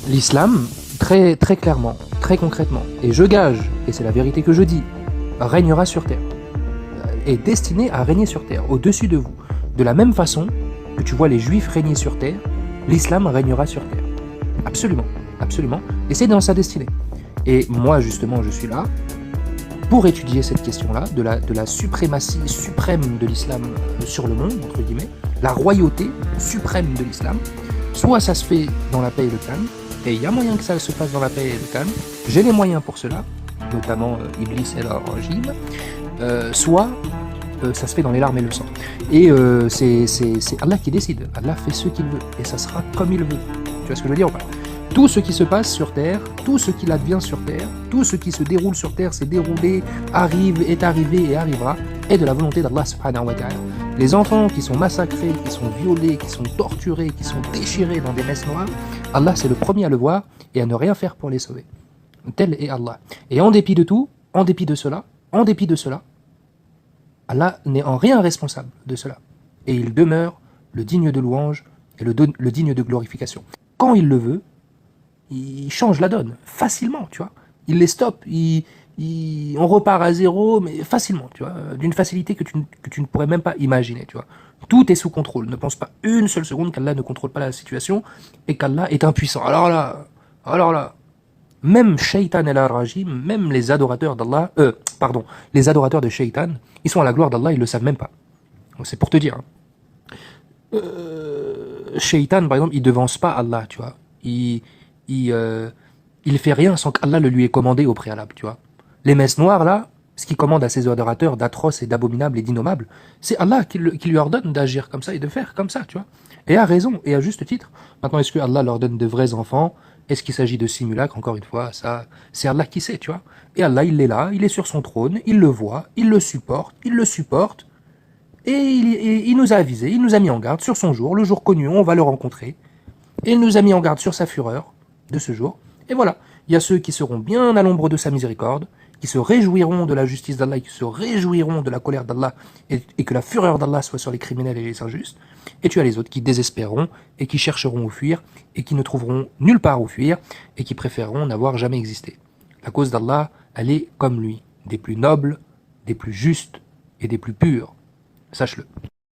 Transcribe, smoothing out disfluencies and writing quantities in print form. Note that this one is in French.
L'islam, très, très clairement, très concrètement, et je gage, et c'est la vérité que je dis, régnera sur terre, est destiné à régner sur terre, au-dessus de vous. De la même façon que tu vois les juifs régner sur terre, l'islam régnera sur terre. Absolument, absolument, et c'est dans sa destinée. Et moi, justement, je suis là pour étudier cette question-là, de la suprématie suprême de l'islam sur le monde, entre guillemets, la royauté suprême de l'islam. Soit ça se fait dans la paix et le calme, et il y a moyen que ça se fasse dans la paix et le calme, j'ai les moyens pour cela, notamment Iblis et leur régime, soit ça se fait dans les larmes et le sang. Et c'est Allah qui décide, Allah fait ce qu'il veut, et ça sera comme il veut. Tu vois ce que je veux dire ou pas? Tout ce qui se passe sur terre, tout ce qui advient sur terre, tout ce qui se déroule sur terre s'est déroulé, arrive, est arrivé et arrivera, est de la volonté d'Allah subhanahu wa ta'ala. Les enfants qui sont massacrés, qui sont violés, qui sont torturés, qui sont déchirés dans des messes noires, Allah c'est le premier à le voir et à ne rien faire pour les sauver. Tel est Allah. Et en dépit de tout, en dépit de cela, Allah n'est en rien responsable de cela. Et il demeure le digne de louange et le digne de glorification. Quand il le veut, il change la donne, facilement, tu vois. Il les stoppe, on repart à zéro, mais facilement, tu vois, d'une facilité que tu ne pourrais même pas imaginer, tu vois. Tout est sous contrôle. Ne pense pas une seule seconde qu'Allah ne contrôle pas la situation et qu'Allah est impuissant. Alors là, même Shaitan et al-Rajim, même les adorateurs d'Allah, les adorateurs de Shaitan, ils sont à la gloire d'Allah, ils le savent même pas. C'est pour te dire. Shaitan, par exemple, il devance pas Allah, tu vois. Il fait rien sans qu'Allah le lui ait commandé au préalable, tu vois. Les messes noires, là, ce qu'il commande à ses adorateurs d'atroces et d'abominables et d'innommables, c'est Allah qui lui ordonne d'agir comme ça et de faire comme ça, tu vois. Et à raison, et à juste titre. Maintenant, est-ce que Allah leur donne de vrais enfants? Est-ce qu'il s'agit de simulacres? Encore une fois, ça, c'est Allah qui sait, tu vois. Et Allah, il est là, il est sur son trône, il le voit, il le supporte, et il nous a avisés, il nous a mis en garde sur son jour, le jour connu, on va le rencontrer. Et il nous a mis en garde sur sa fureur de ce jour. Et voilà, il y a ceux qui seront bien à l'ombre de sa miséricorde, qui se réjouiront de la justice d'Allah, qui se réjouiront de la colère d'Allah, et que la fureur d'Allah soit sur les criminels et les injustes. Et tu as les autres qui désespéreront, et qui chercheront où fuir, et qui ne trouveront nulle part où fuir, et qui préféreront n'avoir jamais existé. La cause d'Allah, elle est comme lui, des plus nobles, des plus justes et des plus purs. Sache-le.